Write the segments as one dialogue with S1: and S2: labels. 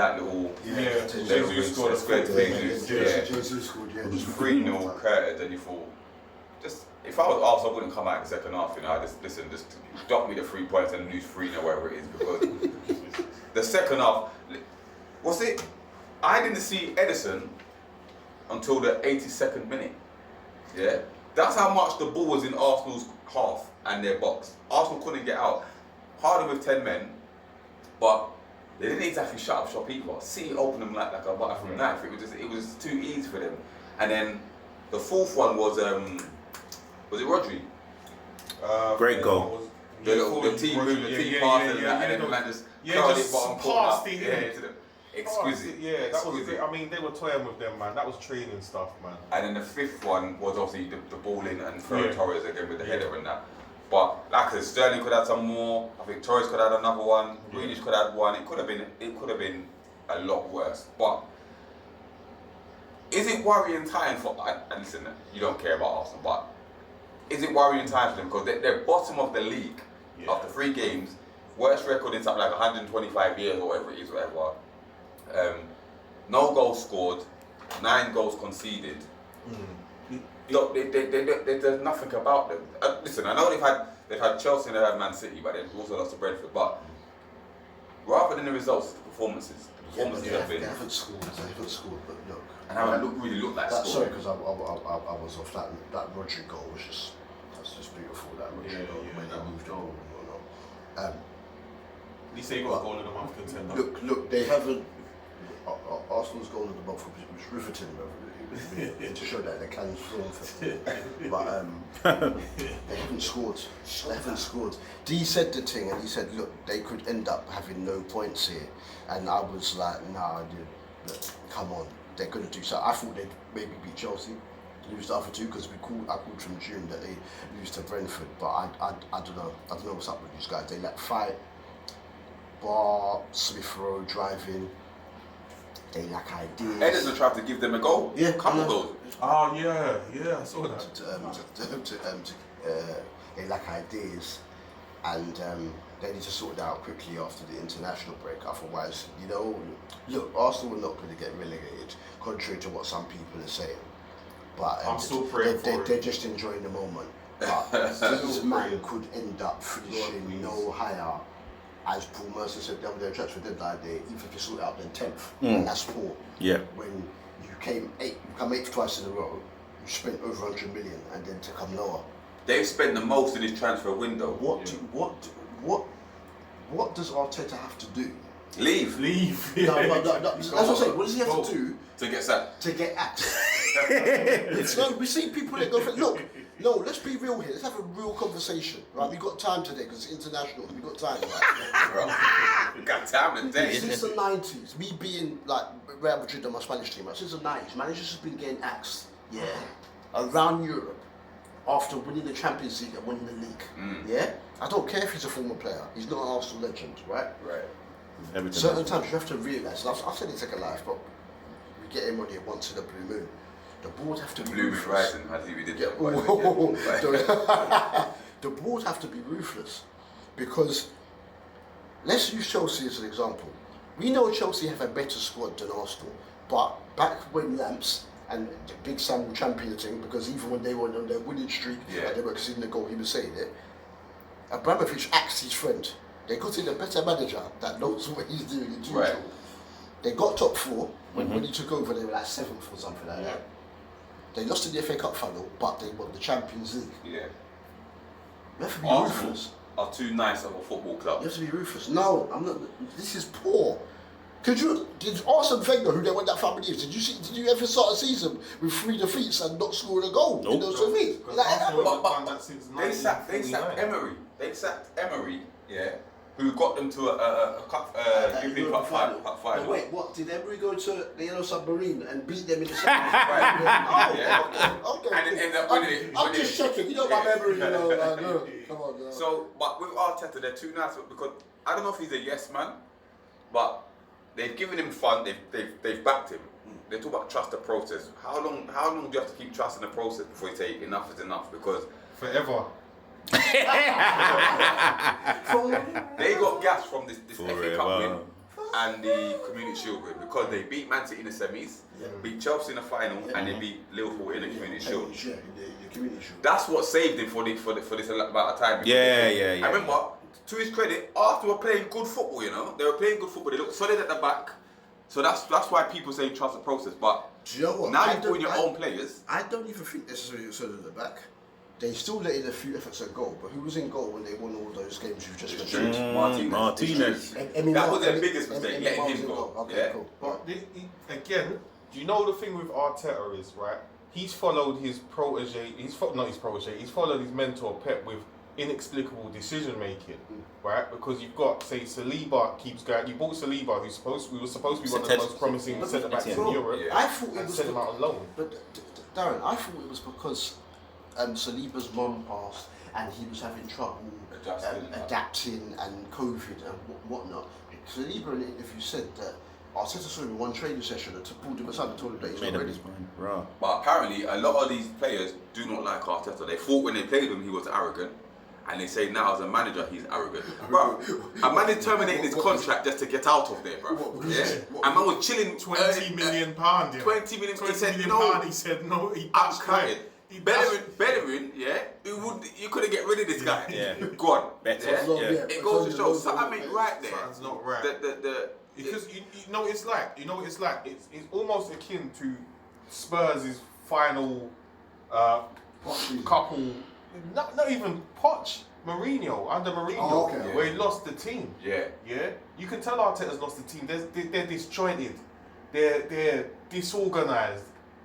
S1: that little
S2: Jesus scored a
S1: square thing.
S2: Jesus scored,
S1: It was 3-0 curtains, and you thought, just if I was Arsenal, I wouldn't come out in the second half. You know, I just drop me the 3 points and lose 3-0 wherever it is, because the second half, was it? I didn't see Edison until the 82nd minute. Yeah, that's how much the ball was in Arsenal's half and their box. Arsenal couldn't get out. Harder with 10 men, but they didn't exactly shut up shop either. City opened them like a butter from a knife. It was too easy for them. And then the fourth one was it Rodri?
S3: Great goal.
S1: The team moved, the team passed, and then the man just curled it bottom corner. Exquisite.
S2: Yeah, that was it. I mean, they were toying with them, man. That was training stuff, man.
S1: And then the fifth one was obviously the ball in and Ferran Torres again with the header and that. But like I said, Sterling could have some more. I think Torres could have had another one. Grealish could have had one. It could have been a lot worse. But is it worrying time for? And listen, you don't care about Arsenal, but is it worrying time for them because they're bottom of the league after 3 games, worst record in something like 125 years or whatever it is, whatever. No goals scored, 9 goals conceded. Look, there's nothing about them. Listen, I know they've had Chelsea and they've had Man City, but they've also lost to Brentford. But rather than the results, the performances have been.
S4: They haven't scored, but look.
S1: And haven't really looked like scoring.
S4: Sorry, because I was off that Rodri goal was just beautiful. That Rodri goal when they moved on.
S2: You say you got a goal of the month contender.
S4: Look, they haven't. Arsenal's goal of the month was riveting, to show that they can film. But they haven't scored. Dee said the thing, and he said, look, they could end up having no points here. And I was like, nah, dude, come on, they're gonna do so. I thought they'd maybe beat Chelsea, lose the other 2, because I called from June that they lose to Brentford. But I don't know. I don't know what's up with these guys. They let fight. Bar, Smith Rowe driving. They lack ideas.
S1: Edison tried to give them a goal.
S4: Yeah,
S1: couple goals.
S2: Oh yeah, I saw that.
S4: They lack ideas, and they need to sort that out quickly after the international break. Otherwise, look, Arsenal are not going to get relegated, contrary to what some people are saying. But
S2: I'm still praying for
S4: they're just enjoying the moment. But this man could end up finishing no higher. As Paul Mercer said the other day, transfer deadline day, even if you sort it out, then 10th. And that's poor.
S3: Yeah.
S4: When you come 8th twice in a row, you spent over 100 million, and then to come lower.
S1: They've spent the most in this transfer window.
S4: What does Arteta have to do?
S1: Leave.
S4: No, that's what I'm saying. What does he have to do
S1: to get sacked?
S4: To get axed. No, we see people that go for look. No, let's be real here. Let's have a real conversation, right? We got time today because it's international. We got time, right?
S1: We got time today.
S4: Since the 90s, me being like Real Madrid on my Spanish team, right? Since the 90s, managers have been getting axed. Yeah, around Europe after winning the Champions League and winning the league. Yeah, I don't care if he's a former player. He's not an Arsenal legend, right?
S1: Right.
S4: Certain times you have to realise. I've said it take a life, but we get him on here once in a blue moon. The board have to be ruthless.
S1: I think we did
S4: that. The board have to be ruthless, because let's use Chelsea as an example. We know Chelsea have a better squad than Arsenal, but back when Lamps and Big Sam were championing the thing, because even when they were on their winning streak and they were conceding the goal, he was saying it. Abramovich axed his friend. They got in a better manager that knows what he's doing.
S1: Right.
S4: They got top 4 when he took over. They were like 7th or something like that. They lost in the FA Cup final, but they won the Champions League.
S1: Yeah.
S4: You have to be
S1: Arsenal
S4: ruthless.
S1: Are too nice of a football club.
S4: You have to be ruthless. No, I'm not. This is poor. Did Arsene Wenger, who they went that far many years, did you ever start a season with 3 defeats and not scoring a goal?
S3: Nope.
S4: In those defeats?
S1: They sacked Emery. They sacked Emery, who got them to a cup, European Cup final.
S4: No, wait, what? Did Emery go to the Yellow Submarine and beat them in the second? Okay.
S1: And end up winning it.
S4: I'm just checking. You know my memory. No. Come on. No.
S1: So, but with Arteta, they're too nice because I don't know if he's a yes man, but they've given him fun. They've backed him. They talk about trust the process. How long do you have to keep trusting the process before you say enough is enough? Because
S2: forever.
S1: They got gas from this FA Cup win. and the Community Shield win because they beat Man City in the semis, beat Chelsea in the final, and they beat Liverpool in the Community Shield.
S4: Yeah, the Community Shield.
S1: That's what saved him for this amount of time.
S3: Yeah.
S1: I remember, to his credit, Arsenal were playing good football. You know, they were playing good football. They looked solid at the back. So that's why people say trust the process. But
S4: do you know what?
S1: Now you're putting your own players.
S4: I don't even think necessarily it's solid at the back. They still let in a few efforts at goal, but who was in goal when they won all those games you've just mentioned?
S3: Martinez.
S1: That was their biggest mistake, letting him go.
S4: Okay, cool.
S2: But again, do you know the thing with Arteta is, right? He's followed his protege. He's followed his mentor Pep with inexplicable decision making, right? Because you've got, say, Saliba keeps going. You bought Saliba, who was supposed to be one of the most promising centre backs in Europe.
S4: I thought it
S2: and
S4: was
S2: sent him out on loan.
S4: But Darren, I thought it was because Saliba's mum passed and he was having trouble adapting and COVID and whatnot. Saliba in the interview said that Arteta saw him in one training session and pulled him aside and told him that he's not ready.
S1: But apparently, a lot of these players do not like Arteta. They thought when they played him, he was arrogant. And they say now as a manager, he's arrogant. Bro, a man is terminating his contract just to get out of there, bro. And man was chilling.
S2: £20 million.
S1: 20 million. He said no.
S2: He said no. He
S1: I'm crying. Bellerin, you couldn't get rid of this guy.
S3: Yeah.
S1: Gone.
S3: Better.
S1: Yeah. It goes to show something ain't right there.
S2: Something's not right. Because you know what it's like. It's almost akin to Spurs' final couple. Not even Poch. Mourinho, where he lost the team. Yeah. You can tell Arteta's lost the team. They're disjointed. They're disorganized.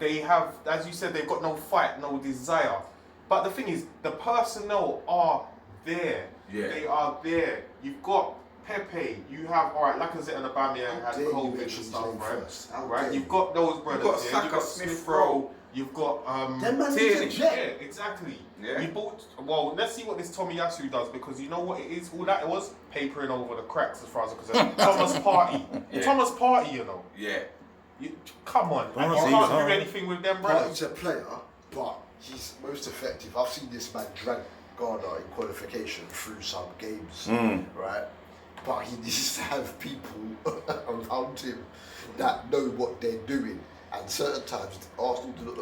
S2: They have, as you said, they've got no fight, no desire. But the thing is, the personnel are there. Yeah. They are there. You've got Pepe. You have, Lacazette and Aubameyang had COVID and stuff, right? You've got those brothers.
S1: You've got Saka,
S2: you've got
S1: Smith Rowe.
S2: You've got
S1: Tierney.
S2: Yeah, exactly. Yeah. You bought. Well, let's see what this Tomiyasu does, because you know what it is. All that it was papering over the cracks as far as I'm concerned. Thomas Partey. Thomas Partey, you know. Yeah. Come on. And you can't do anything with them, bro.
S4: Partey's a player, but he's most effective. I've seen this man drag Ghana in qualification through some games, right? But he needs to have people around him that know what they're doing. And certain times, Arsenal do not.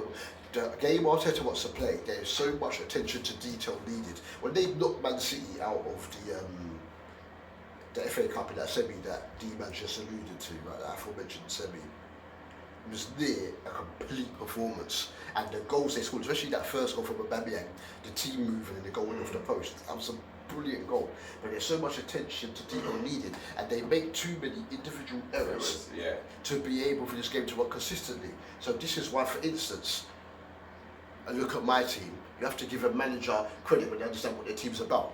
S4: The game Arteta wants to play, there's so much attention to detail needed. When they knocked Man City out of the FA Cup in that semi that D-Man just alluded to, right, that aforementioned semi, it was near a complete performance. And the goals they scored, especially that first goal from Aubameyang, the team moving and the goal went off the post, that was a brilliant goal. But there's so much attention to detail needed, and they make too many individual errors to be able for this game to work consistently. So this is why, for instance, I look at my team, you have to give a manager credit when they understand what their team's about.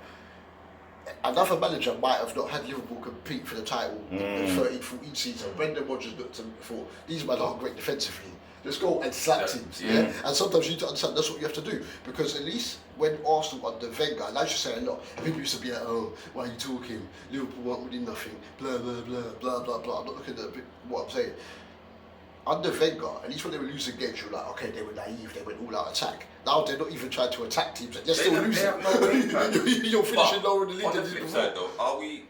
S4: Another manager might have not had Liverpool compete for the title in the 13-14 season. Brendan Rodgers looked at them before, these men are great defensively. Let's go and slap teams. And sometimes you need to understand that's what you have to do, because at least when Arsenal under Wenger, and I should say a lot, people used to be like, oh, why are you talking? Liverpool weren't winning nothing, blah, blah, blah, blah, blah, blah. I'm not looking at what I'm saying. Under Wenger, at least when they were losing games, you were like, okay, they were naive, they went all out attack. Now they're not even trying to attack teams, they're still losing. You're finishing lower in the league.
S1: On the flip side though, are we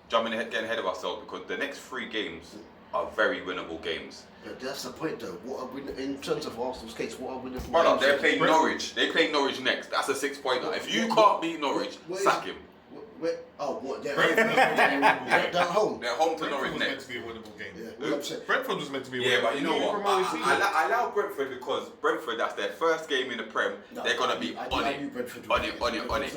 S1: getting ahead of ourselves, because the next 3 games are very winnable games.
S4: Yeah, that's the point though. What are in terms of Arsenal's case, what are winnable
S1: games? They're playing Norwich. They play Norwich next. That's a 6-pointer. If you can't beat Norwich, sack him.
S4: They're at home.
S1: They're home to Norwich
S2: next.
S1: next.
S2: Was meant to be a winnable game.
S4: Yeah.
S2: Brentford was meant to be a winnable game.
S1: But you know what? I allow Brentford, because Brentford, that's their first game in the Prem. They're going to be on it.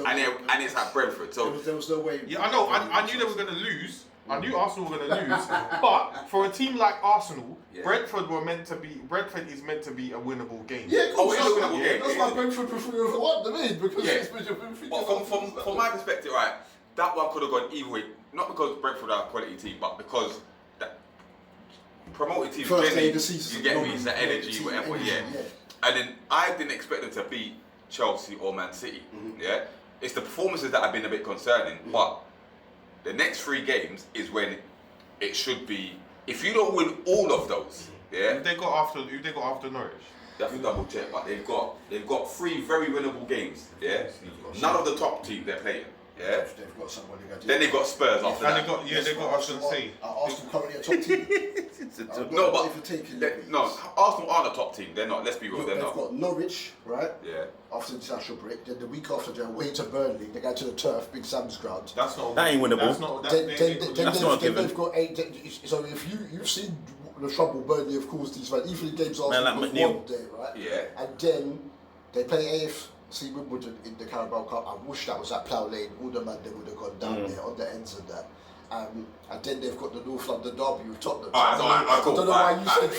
S1: And it's at Brentford. So
S4: there was no way.
S2: Yeah, I know. I knew they were going to lose. I knew Arsenal were going to lose, but for a team like Arsenal, Brentford is meant to be a winnable game.
S4: Yeah, of course, it's a winnable game. That's why Brentford prefer to won, because it's
S1: but from my perspective, right, that one could have gone either way. Not because Brentford are a quality team, but because that promoted teams generally, you get me, it's the energy, whatever, And then I didn't expect them to beat Chelsea or Man City. It's the performances that have been a bit concerning, but the next 3 games is when it should be. If you don't win all of those,
S2: Who they got after Norwich?
S1: You have to double check, but they've got 3 very winnable games. None of the top teams they're playing. Yeah.
S4: They've got someone they got.
S1: Then they got Spurs after
S2: And
S1: that.
S2: they got Arsenal C.
S4: Arsenal currently a top team.
S1: No, but Arsenal aren't a top team. They're not. Let's be real. They're
S4: They've
S1: not.
S4: got Norwich, right?
S1: Yeah.
S4: After the international break, then the week after they're away to Burnley. They go to the turf, Big Sam's ground.
S2: That's not.
S3: That ain't winnable.
S2: That's not.
S4: Then they've got 8. So if you've seen the trouble Burnley have caused these fans, even the games Arsenal
S3: like
S4: have won there, right?
S1: Yeah.
S4: And then they play AFC Wimbledon in the Carabao Cup. I wish that was at Plough Lane. All the man they would have gone down there on the ends of that. And then they've got the North London derby with Tottenham. I don't know why you said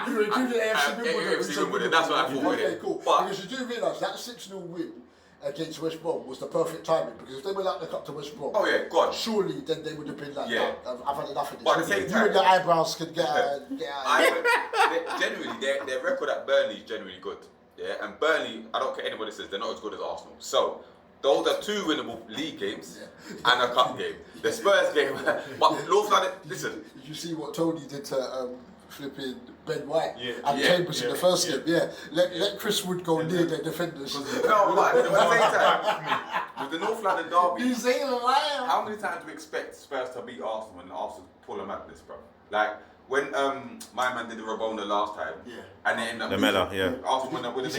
S4: you included AFC Wimbledon.
S1: That's what I thought.
S4: Okay, cool. Because you do realise that 6-0 win against West Brom was the perfect timing, because if they went out the cup to West Brom, surely then they would have been like, I've had enough of this.
S1: But at the same time,
S4: you and your eyebrows could get
S1: generally, their record at Burnley is generally good. Yeah, and Burnley, I don't care anybody says, they're not as good as Arsenal. So those are 2 winnable league games and a cup game. The Spurs game, but North London, listen.
S4: Did you see what Tony did to flipping Ben White and Chambers in the first game? Yeah, let Chris Wood go near their defenders.
S1: No, but at the same time, with the North London derby,
S4: he's a liar.
S1: how many times do we expect Spurs to beat Arsenal and Arsenal pull a madness, bro? Like when my man did the Rabona last time, and they ended up
S3: the Mela,
S1: Arsenal went up with the